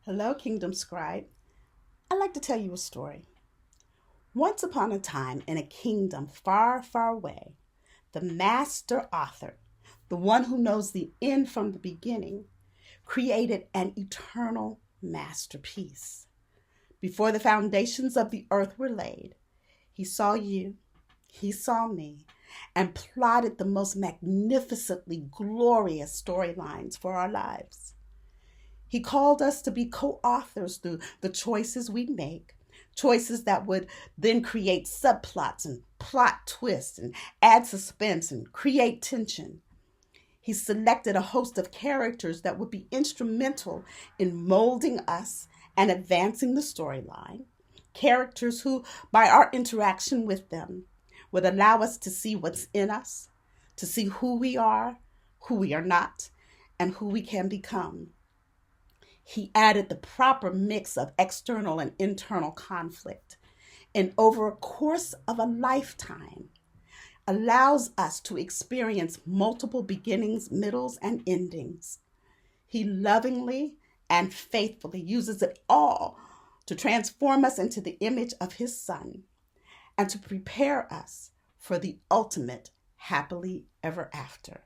Hello, Kingdom Scribe. I'd like to tell you a story. Once upon a time, in a kingdom far, far away, the master author, the one who knows the end from the beginning, created an eternal masterpiece. Before the foundations of the earth were laid, he saw you, he saw me, and plotted the most magnificently glorious storylines for our lives. He called us to be co authors through the choices we make, choices that would then create subplots and plot twists and add suspense and create tension. He selected a host of characters that would be instrumental in molding us and advancing the storyline. Characters who, by our interaction with them, would allow us to see what's in us, to see who we are not, and who we can become. He added the proper mix of external and internal conflict. And over a course of a lifetime, allows us to experience multiple beginnings, middles, and endings. He lovingly and faithfully uses it all to transform us into the image of his Son and to prepare us for the ultimate happily ever after.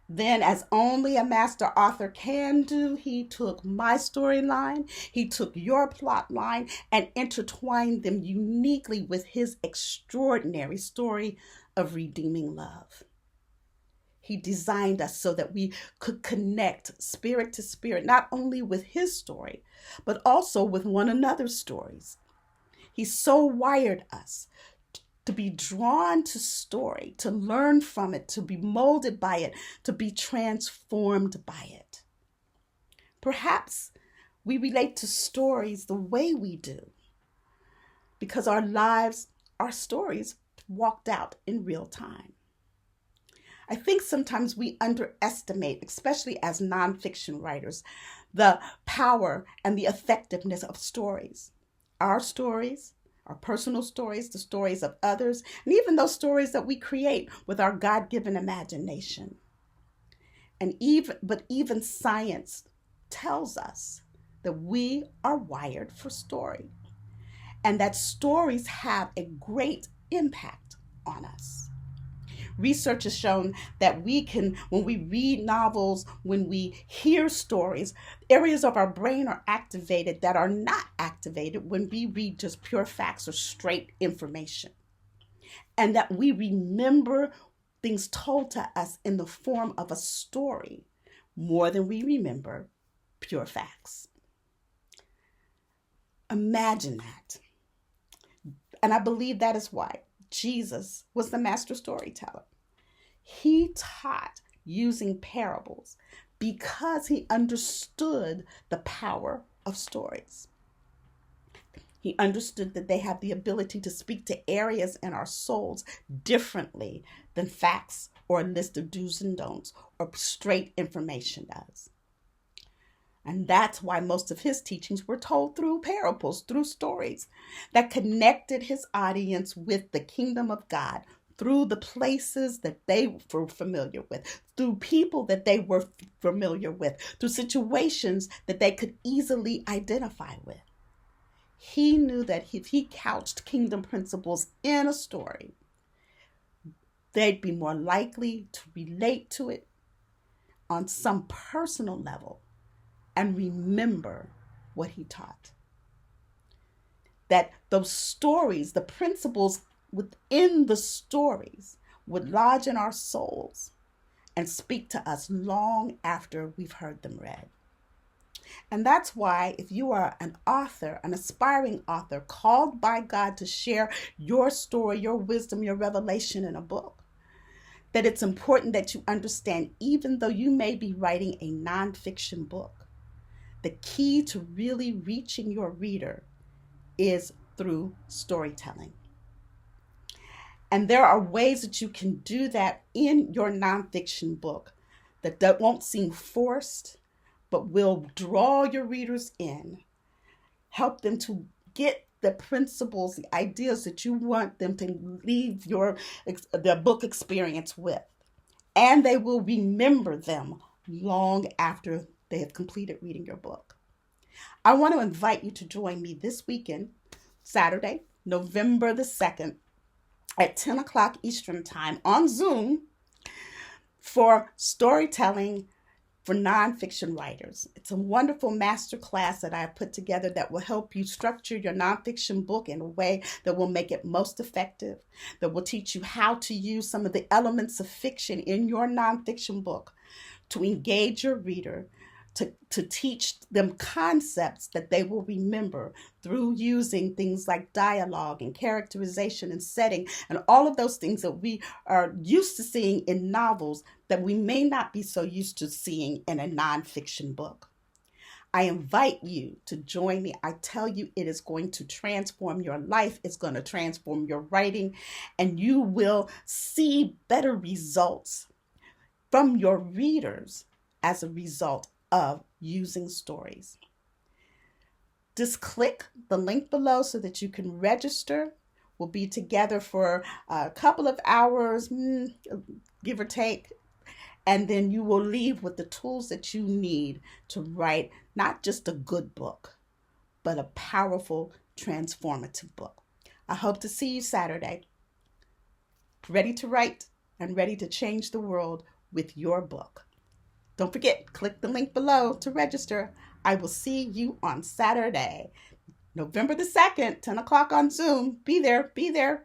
Then, as only a master author can do, he took my storyline, he took your plot line, and intertwined them uniquely with his extraordinary story of redeeming love. He designed us so that we could connect spirit to spirit, not only with his story, but also with one another's stories. He so wired us to be drawn to story, to learn from it, to be molded by it, to be transformed by it. Perhaps we relate to stories the way we do because our lives are stories walked out in real time. I think sometimes we underestimate, especially as nonfiction writers, the power and the effectiveness of stories. Our stories, our personal stories, the stories of others, and even those stories that we create with our God-given imagination. But even science tells us that we are wired for story and that stories have a great impact on us. Research has shown that when we read novels, when we hear stories, areas of our brain are activated that are not activated when we read just pure facts or straight information. And that we remember things told to us in the form of a story more than we remember pure facts. Imagine that. And I believe that is why Jesus was the master storyteller. He taught using parables because he understood the power of stories. He understood that they have the ability to speak to areas in our souls differently than facts or a list of do's and don'ts or straight information does. And that's why most of his teachings were told through parables, through stories that connected his audience with the kingdom of God through the places that they were familiar with, through people that they were familiar with, through situations that they could easily identify with. He knew that if he couched kingdom principles in a story, they'd be more likely to relate to it on some personal level and remember what he taught. That those stories, the principles within the stories, would lodge in our souls and speak to us long after we've heard them read. And that's why if you are an author, an aspiring author, called by God to share your story, your wisdom, your revelation in a book, that it's important that you understand, even though you may be writing a nonfiction book, the key to really reaching your reader is through storytelling. And there are ways that you can do that in your nonfiction book that won't seem forced, but will draw your readers in, help them to get the principles, the ideas that you want them to leave their book experience with. And they will remember them long after they have completed reading your book. I want to invite you to join me this weekend, Saturday, November the 2nd, at 10 o'clock Eastern Time on Zoom for storytelling for nonfiction writers. It's a wonderful masterclass that I have put together that will help you structure your nonfiction book in a way that will make it most effective, that will teach you how to use some of the elements of fiction in your nonfiction book to engage your reader, to teach them concepts that they will remember through using things like dialogue and characterization and setting and all of those things that we are used to seeing in novels that we may not be so used to seeing in a nonfiction book. I invite you to join me. I tell you, it is going to transform your life. It's going to transform your writing, and you will see better results from your readers as a result of using stories. Just click the link below so that you can register. We'll be together for a couple of hours, give or take, and then you will leave with the tools that you need to write not just a good book, but a powerful, transformative book. I hope to see you Saturday, ready to write and ready to change the world with your book. Don't forget, click the link below to register. I will see you on Saturday, November the 2nd, 10 o'clock on Zoom. Be there, be there.